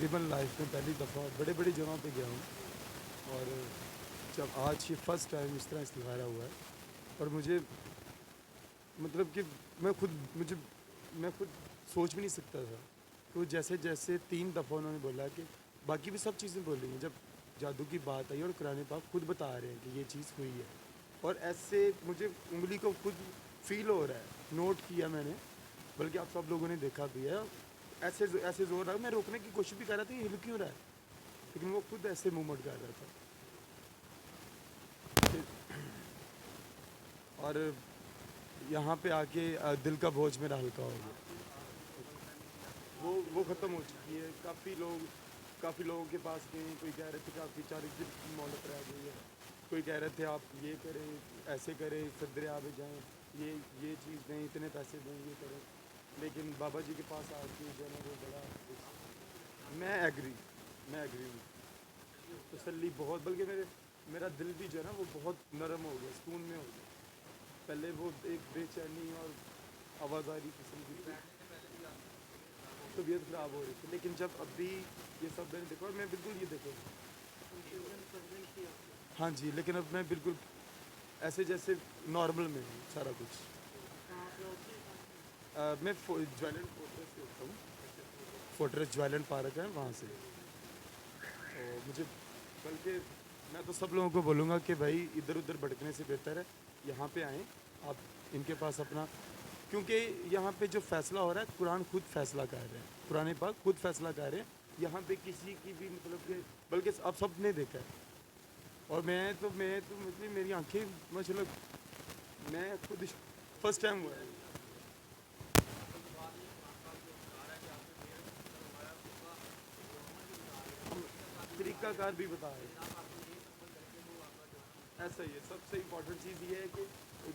तकरीबन लाइफ में पहली दफ़ा बड़े बड़ी जगहों पे गया हूँ। और जब आज ये फ़र्स्ट टाइम इस तरह इस्तिखारा हुआ है, और मुझे मतलब कि मुझे मैं खुद सोच भी नहीं सकता था। तो जैसे जैसे 3 दफ़ा उन्होंने बोला कि बाकी भी सब चीज़ें बोली हैं, जब जादू की बात आई और कुरान पाक खुद बता रहे हैं कि ये चीज़ हुई है, और ऐसे मुझे उंगली को खुद फील हो रहा है, नोट किया मैंने, बल्कि आप सब लोगों ने देखा भी है। ऐसे ऐसे ज़ोर रहा, मैं रोकने की कोशिश भी कर रहा था, ये हिल क्यों रहा है, लेकिन वो खुद ऐसे मूवमेंट कर रहा था। और यहाँ पे आके दिल का बोझ मेरा हल्का हो गया। वो ख़त्म हो चुकी है। काफ़ी लोगों के पास गए, कोई कह रहे थे कि आपकी 40 दिन की मोहलत रह गई है, कोई कह रहे थे आप ये करें, ऐसे करें, फिर दरिया में जाएँ, ये चीज़ दें, इतने पैसे दें, ये करें। लेकिन बाबा जी के पास आके जो है ना वो बड़ा मैं एग्री हूँ। तसल्ली बहुत, बल्कि मेरा दिल भी जो है ना वो बहुत नरम हो गया, सुकून में हो गया। पहले वो एक बेचैनी और आवाज़ारी किस्म की थी, तबीयत ख़राब हो रही थी, लेकिन जब अभी ये सब मैंने देखा, और मैं बिल्कुल ये देखो, हाँ जी, लेकिन अब मैं बिल्कुल ऐसे जैसे नॉर्मल में हूँ सारा कुछ। मैं ज्वाइलेंट फोर्ट्रेस से होता हूँ, फोर्ट्रेस ज्वाइलेंट पार्क है वहाँ से। और मुझे बल्कि मैं तो सब लोगों को बोलूँगा कि भाई इधर उधर भटकने से बेहतर है यहाँ पे आएँ आप, इनके पास अपना, क्योंकि यहाँ पे जो फ़ैसला हो रहा है कुरान खुद फ़ैसला कर रहे हैं, कुरान पाक खुद फ़ैसला कर रहे हैं। यहाँ पे किसी की भी मतलब कि, बल्कि आप सब ने देखा है, और मैं तो मतलब मेरी आंखें मतलब मैं खुद फर्स्ट टाइम हुआ है। तरीक़ाकार भी बता रहे हैं, ऐसा ही है। सबसे इम्पोर्टेंट चीज़ ये है कि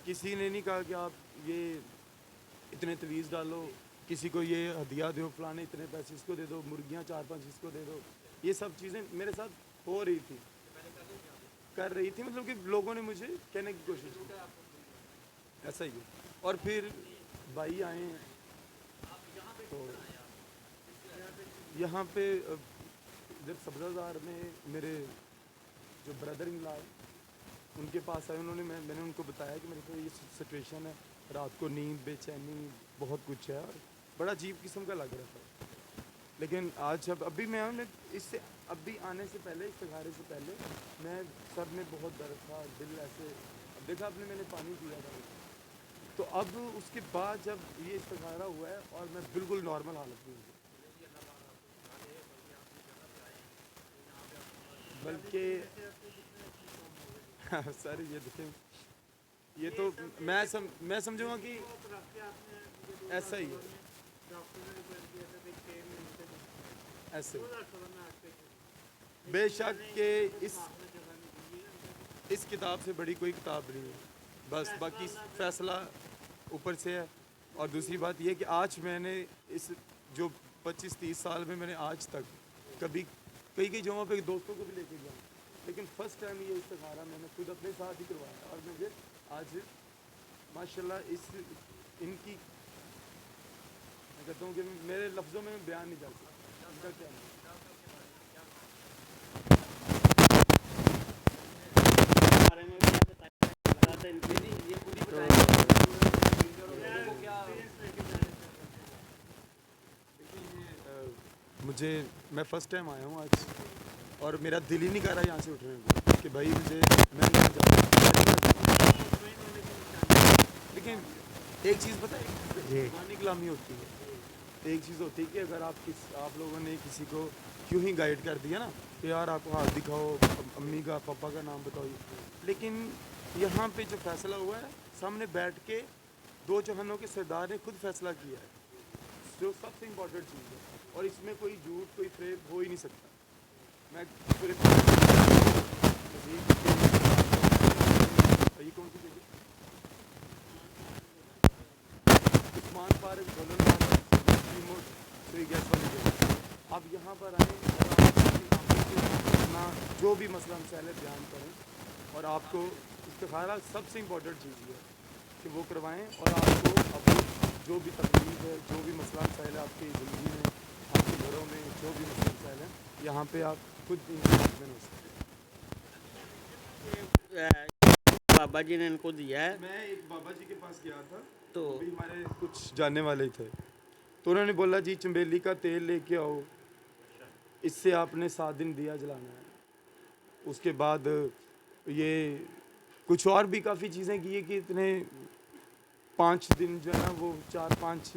किसी ने नहीं कहा कि आप ये इतने तवीज़ डालो, किसी को ये हदिया दो, फलाने इतने पैसे इसको दे दो, मुर्गियाँ 4-5 इसको दे दो। ये सब चीज़ें मेरे साथ हो रही थी, कर रही थी, मतलब कि लोगों ने मुझे कहने की कोशिश की, ऐसा ही है। और फिर भाई आए, तो यहाँ पे जब सब्ज़ादार में मेरे जो ब्रदर इन लॉ उनके पास आए, मैंने उनको बताया कि मेरे को ये सिचुएशन है, रात को नींद, बेचैनी, बहुत कुछ है, और बड़ा अजीब किस्म का लग रहा था। लेकिन आज जब अभी मैं इससे अभी आने से पहले, इस्तिखारे से पहले, मैं सर में बहुत दर्द था, दिल ऐसे, अब देखा आपने मैंने पानी पिया था, तो अब उसके बाद जब ये इस्तिखारा हुआ है और मैं बिल्कुल नॉर्मल हालत में हूँ। बल्कि सर ये देखें, ये तो मैं समझूंगा कि ऐसा ही है, ऐसे बेशक के इस किताब से बड़ी कोई किताब नहीं है, बस बाकी फ़ैसला ऊपर से है। और दूसरी बात ये कि आज मैंने इस जो 25-30 साल में मैंने आज तक कभी कई जगहों पे दोस्तों को भी लेके गया, लेकिन फ़र्स्ट टाइम ये इस्तिखारा मैंने खुद अपने साथ ही करवाया, और मुझे आज माशाल्लाह इनकी मैं कहता हूँ कि मेरे लफ्ज़ों में बयान नहीं कर सकता इनका क्या है। मैं फ़र्स्ट टाइम आया हूँ आज, और मेरा दिल ही नहीं कर रहा यहाँ से उठने को कि भाई मैं नहीं जाऊँ। लेकिन एक चीज़ पता है, मानी कलामी होती है, एक चीज़ होती है कि अगर आप लोगों ने किसी को क्यों ही गाइड कर दिया ना कि यार आप हाथ दिखाओ, अम्मी का पापा का नाम बताओ, लेकिन यहाँ पे जो फ़ैसला हुआ है सामने बैठ के 2 जहानों के सरदार ने खुद फ़ैसला किया है, जो सबसे इम्पोर्टेंट चीज़ है, और इसमें कोई झूठ, कोई फ्रेब हो ही नहीं सकता। मैं पूरे ये कौन सी जगह, उस्मान पार्क, गोलन पार्क, रिमोट से गैस वाली जगह, आप यहाँ पर आएँ और आप अपना जो भी मसला मसाइल बयान करें, और आपको इस्तिखारा सबसे इम्पोर्टेंट चीज़ है कि वो करवाएं, और आपको अपनी जो भी तकलीफ है, जो भी मसला मसाइल है आपकी ज़िंदगी में, आपके घरों में जो भी मसला मसाइल है, यहाँ पे आप खुद इंडिपेंडेंट हो सकते बाबा जी ने इनको दिया है। हैं। मैं एक बाबा जी के पास गया था, तो वो भी हमारे कुछ जानने वाले ही थे, तो उन्होंने बोला जी चंबेली का तेल लेके आओ, इससे आपने 7 दिन दिया जलाना है। उसके बाद ये कुछ और भी काफ़ी चीज़ें की है कि इतने 5 दिन जो है ना वो 4-5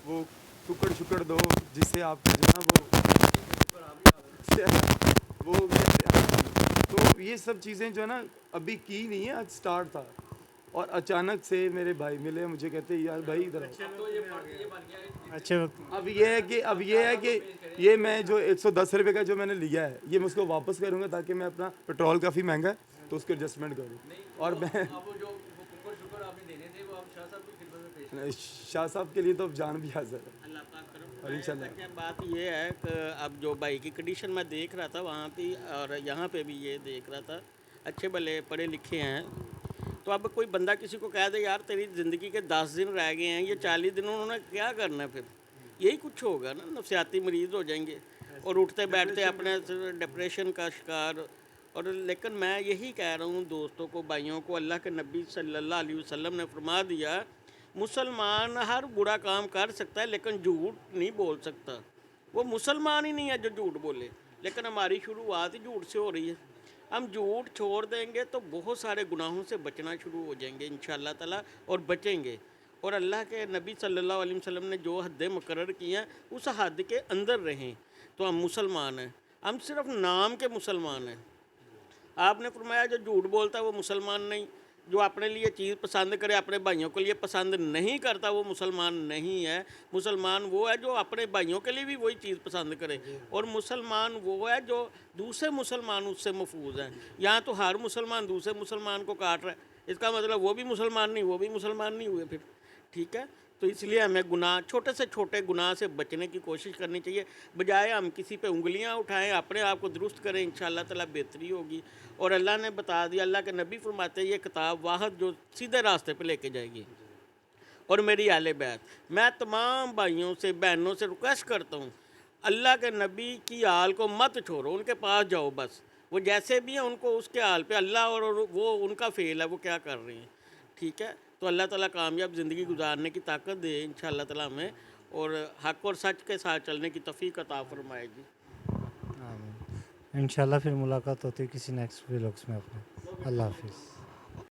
वो टुकड़ शुकड़ दो, जिससे आपका जो है ना वो कहते हैं। तो ये सब चीज़ें जो है ना अभी की नहीं है, आज स्टार्ट था। और अचानक से मेरे भाई मिले, मुझे कहते यार भाई इधर आओ। अच्छे वक्त अब ये है कि ये मैं जो 110 रुपये का जो मैंने लिया है, ये मैं उसको वापस करूँगा, ताकि मैं अपना पेट्रोल काफ़ी महंगा है तो उसको एडजस्टमेंट करूँ। और मैं शाह साहब के लिए तो अब जान भी हाजिर है। अल्लाह पाक करम और इंशाल्लाह। क्या बात ये है कि अब जो भाई की कंडीशन मैं देख रहा था वहाँ पे और यहाँ पे भी ये देख रहा था, अच्छे भले पढ़े लिखे हैं। तो अब कोई बंदा किसी को कह दे यार तेरी ज़िंदगी के 10 दिन रह गए हैं, ये 40 दिन उन्होंने क्या करना है, फिर यही कुछ होगा ना, नफसियाती मरीज़ हो जाएंगे और उठते बैठते अपने डिप्रेशन का शिकार। और लेकिन मैं यही कह रहा हूँ दोस्तों को, भाइयों को, अल्लाह के नबी सल्लल्लाहु अलैहि वसल्लम ने फरमा दिया मुसलमान हर बुरा काम कर सकता है लेकिन झूठ नहीं बोल सकता। वो मुसलमान ही नहीं है जो झूठ बोले, लेकिन हमारी शुरुआत ही झूठ से हो रही है। हम झूठ छोड़ देंगे तो बहुत सारे गुनाहों से बचना शुरू हो जाएंगे इंशाअल्लाह ताला, और बचेंगे। और अल्लाह के नबी सल्लल्लाहु अलैहि वसल्लम ने जो हदें मुकर्रर की हैं उस हद के अंदर रहें तो हम मुसलमान हैं। हम सिर्फ नाम के मुसलमान हैं। आपने फरमाया जो झूठ बोलता है वो मुसलमान नहीं, जो अपने लिए चीज़ पसंद करे अपने भाइयों के लिए पसंद नहीं करता वो मुसलमान नहीं है। मुसलमान वो है जो अपने भाइयों के लिए भी वही चीज़ पसंद करे, और मुसलमान वो है जो दूसरे मुसलमान उससे महफूज हैं। यहाँ तो हर मुसलमान दूसरे मुसलमान को काट रहा है, इसका मतलब वो भी मुसलमान नहीं, वो भी मुसलमान नहीं हुए फिर। ठीक है, तो इसलिए हमें गुनाह, छोटे से छोटे गुनाह से बचने की कोशिश करनी चाहिए, बजाय हम किसी पे उंगलियां उठाएं। अपने आप को दुरुस्त करें, इंशाअल्लाह ताला बेहतरी होगी। और अल्लाह ने बता दिया, अल्लाह के नबी फरमाते हैं ये किताब वाहद जो सीधे रास्ते पे लेके जाएगी। और मेरी आले बैत, मैं तमाम भाइयों से बहनों से रिक्वेस्ट करता हूँ, अल्लाह के नबी की हाल को मत छोड़ो, उनके पास जाओ बस। वो जैसे भी हैं उनको उसके हाल पे अल्लाह और वो उनका फ़ेल है, वो क्या कर रहे हैं। ठीक है, तो अल्लाह ताला कामयाब ज़िंदगी गुजारने की ताकत दे इंशाअल्लाह ताला हमें, और हक़ और सच के साथ चलने की तौफ़ीक अता फरमाएगी। आमीन। इंशाल्लाह फिर मुलाकात होती है किसी नेक्स्ट व्लॉग्स में अपने। अल्लाह हाफिज़।